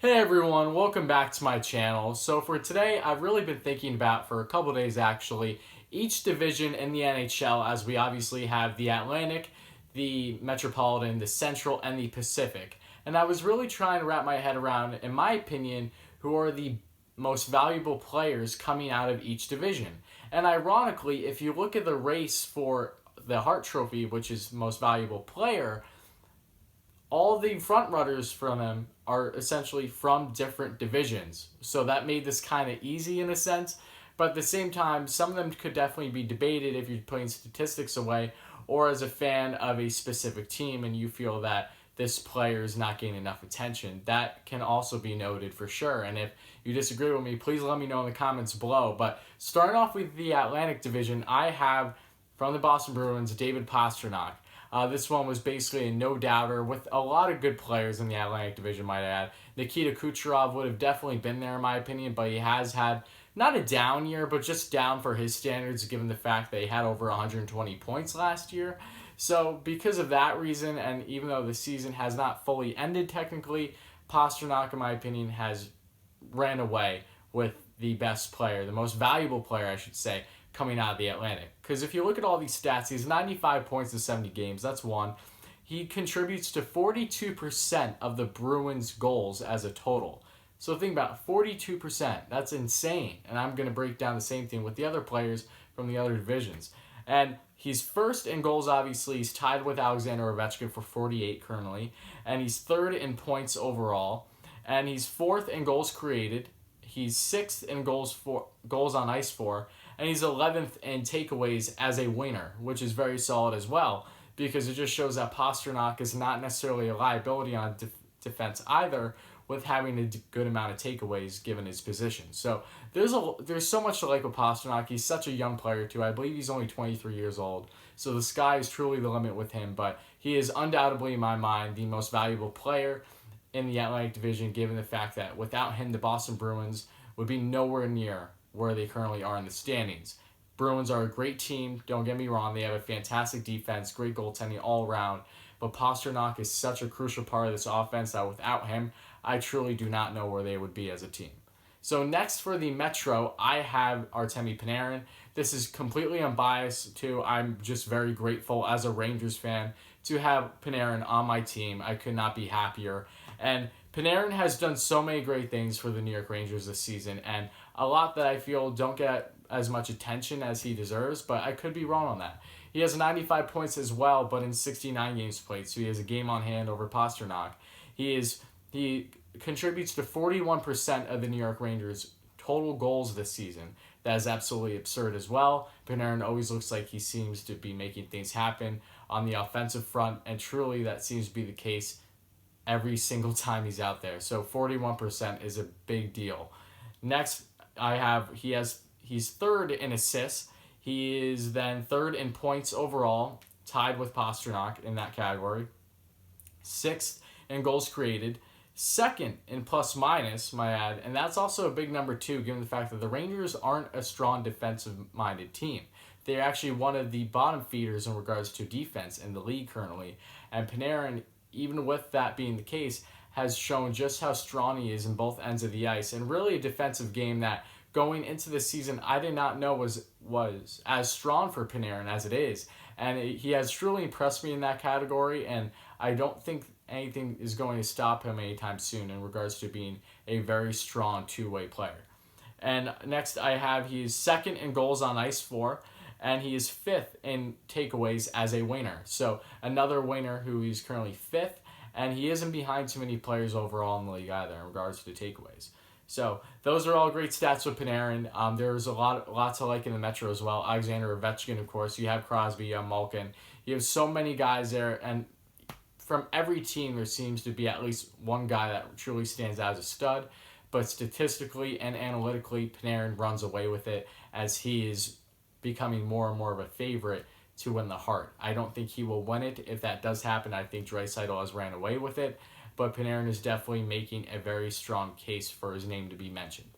Hey everyone, welcome back to my channel. So for today, I've really been thinking about, for a couple days actually, each division in the NHL, as we obviously have the Atlantic, the Metropolitan, the Central, and the Pacific. And I was really trying to wrap my head around, in my opinion, who are the most valuable players coming out of each division. And ironically, if you look at the race for the Hart Trophy, which is most valuable player, all the front runners from them are essentially from different divisions. So that made this kind of easy in a sense. But at the same time, some of them could definitely be debated if you're putting statistics away or as a fan of a specific team and you feel that this player is not getting enough attention. That can also be noted for sure. And if you disagree with me, please let me know in the comments below. But starting off with the Atlantic Division, I have from the Boston Bruins, David Pastrnak. This one was basically a no-doubter with a lot of good players in the Atlantic Division, might I add. Nikita Kucherov would have definitely been there, in my opinion, but he has had not a down year, but just down for his standards, given the fact that he had over 120 points last year. So because of that reason, and even though the season has not fully ended technically, Pastrnak, in my opinion, has ran away with the best player, the most valuable player, I should say, coming out of the Atlantic. Because if you look at all these stats, he's 95 points in 70 games. That's one. He contributes to 42% of the Bruins' goals as a total. So think about it, 42%. That's insane. And I'm going to break down the same thing with the other players from the other divisions. And he's first in goals, obviously. He's tied with Alexander Ovechkin for 48 currently. And he's third in points overall. And he's fourth in goals created. He's sixth in goals on ice for. And he's 11th in takeaways as a winger, which is very solid as well, because it just shows that Pastrnak is not necessarily a liability on defense either, with having a good amount of takeaways given his position. So there's so much to like with Pastrnak. He's such a young player too. I believe he's only 23 years old. So the sky is truly the limit with him, but he is undoubtedly, in my mind, the most valuable player in the Atlantic Division, given the fact that without him, the Boston Bruins would be nowhere near where they currently are in the standings. Bruins are a great team, don't get me wrong. They have a fantastic defense, great goaltending all around. But Pastrnak is such a crucial part of this offense that without him, I truly do not know where they would be as a team. So next for the Metro, I have Artemi Panarin. This is completely unbiased too. I'm just very grateful as a Rangers fan to have Panarin on my team. I could not be happier. And Panarin has done so many great things for the New York Rangers this season, and a lot that I feel don't get as much attention as he deserves, but I could be wrong on that. He has 95 points as well, but in 69 games played, so he has a game on hand over Pastrnak. He contributes to 41% of the New York Rangers' total goals this season. That is absolutely absurd as well. Panarin always looks like he seems to be making things happen on the offensive front, and truly that seems to be the case every single time he's out there. So 41% is a big deal. Next, he's third in assists. He is then third in points overall, tied with Pastrnak in that category. Sixth in goals created. Second in plus minus, my add, and that's also a big number too, given the fact that the Rangers aren't a strong defensive-minded team. They're actually one of the bottom feeders in regards to defense in the league currently. And Panarin, even with that being the case, has shown just how strong he is in both ends of the ice, and really a defensive game that going into the season I did not know was as strong for Panarin as it is. And he has truly impressed me in that category, and I don't think anything is going to stop him anytime soon in regards to being a very strong two-way player. And next I have he's second in goals on ice for, and he is fifth in takeaways as a winger. So another winger who is currently fifth, and he isn't behind too many players overall in the league either in regards to takeaways. So those are all great stats with Panarin. There's a lot to like in the Metro as well. Alexander Ovechkin, of course. You have Crosby, you have Malkin. You have so many guys there, and from every team there seems to be at least one guy that truly stands out as a stud. But statistically and analytically, Panarin runs away with it as he is becoming more and more of a favorite to win the Hart. I don't think he will win it. If that does happen, I think Draisaitl has ran away with it. But Panarin is definitely making a very strong case for his name to be mentioned.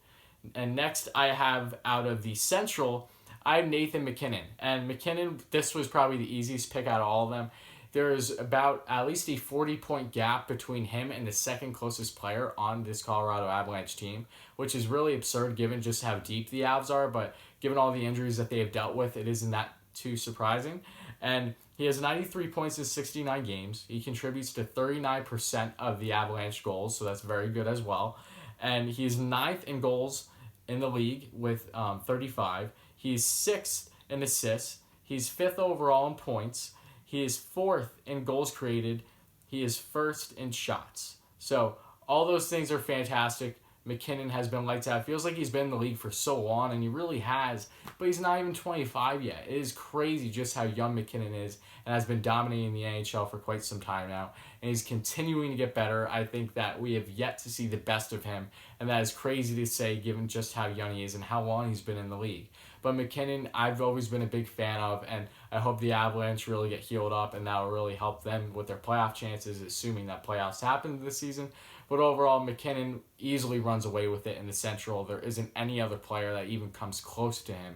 And next I have out of the Central, I have Nathan MacKinnon. And MacKinnon, this was probably the easiest pick out of all of them. there is about at least a 40-point gap between him and the second closest player on this Colorado Avalanche team, which is really absurd given just how deep the Avs are, but given all the injuries that they have dealt with, it isn't that too surprising. And he has 93 points in 69 games. He contributes to 39% of the Avalanche goals, so that's very good as well. And he's ninth in goals in the league with 35. He's sixth in assists. He's fifth overall in points. He is fourth in goals created. He is first in shots. So all those things are fantastic. McKinnon has been lights out. It feels like he's been in the league for so long, and he really has, but he's not even 25 yet. It is crazy just how young McKinnon is and has been dominating the NHL for quite some time now, and he's continuing to get better. I think that we have yet to see the best of him, and that is crazy to say given just how young he is and how long he's been in the league. But McKinnon, I've always been a big fan of, and I hope the Avalanche really get healed up, and that will really help them with their playoff chances, assuming that playoffs happen this season. But overall, McKinnon easily runs away with it in the Central. There isn't any other player that even comes close to him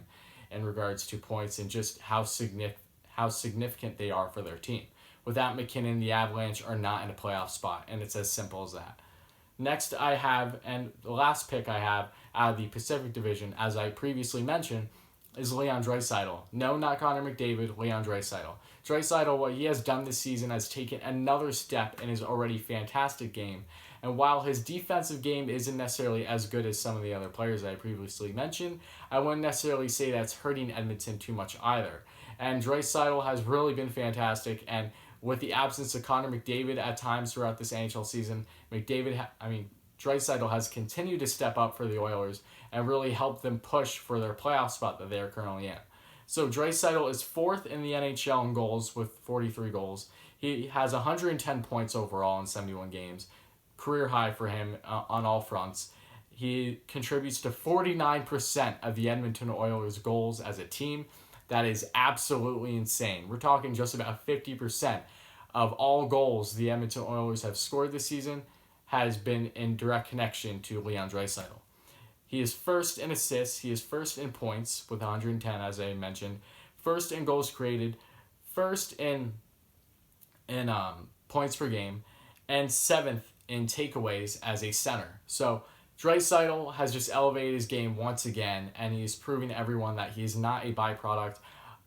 in regards to points and just how significant they are for their team. Without McKinnon, the Avalanche are not in a playoff spot, and it's as simple as that. Next, I have, and the last pick I have out of the Pacific Division, as I previously mentioned, is Leon Draisaitl. No, not Connor McDavid, Leon Draisaitl. Draisaitl, what he has done this season, has taken another step in his already fantastic game. And while his defensive game isn't necessarily as good as some of the other players that I previously mentioned, I wouldn't necessarily say that's hurting Edmonton too much either. And Draisaitl has really been fantastic, and with the absence of Connor McDavid at times throughout this NHL season, Draisaitl has continued to step up for the Oilers and really help them push for their playoff spot that they are currently in. So Draisaitl is fourth in the NHL in goals with 43 goals. He has 110 points overall in 71 games. Career high for him on all fronts. He contributes to 49% of the Edmonton Oilers' goals as a team. That is absolutely insane. We're talking just about 50% of all goals the Edmonton Oilers have scored this season has been in direct connection to Leon Draisaitl. He is first in assists. He is first in points with 110, as I mentioned. First in goals created. First in points per game. And seventh in takeaways as a center. So Draisaitl has just elevated his game once again, and he's proving to everyone that he's not a byproduct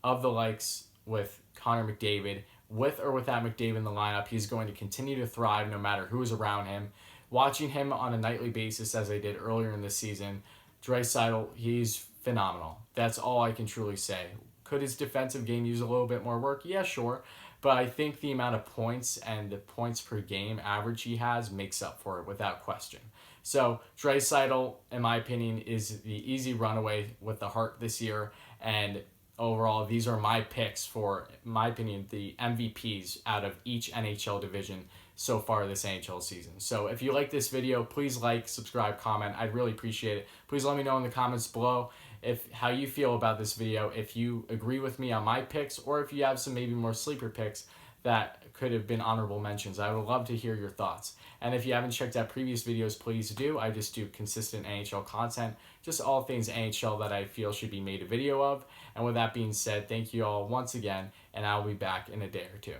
of the likes with Connor McDavid. With or without McDavid in the lineup, he's going to continue to thrive no matter who's around him. Watching him on a nightly basis, as I did earlier in the season, Draisaitl, he's phenomenal. That's all I can truly say. Could his defensive game use a little bit more work? Yeah, sure. But I think the amount of points and the points per game average he has makes up for it without question. So Draisaitl, in my opinion, is the easy runaway with the Hart this year. And overall, these are my picks for, in my opinion, the MVPs out of each NHL division so far this NHL season. So if you like this video, please like, subscribe, comment. I'd really appreciate it. Please let me know in the comments below how you feel about this video, if you agree with me on my picks, or if you have some maybe more sleeper picks that could have been honorable mentions. I would love to hear your thoughts. And if you haven't checked out previous videos, please do. I just do consistent NHL content, just all things NHL that I feel should be made a video of. And with that being said, thank you all once again, and I'll be back in a day or two.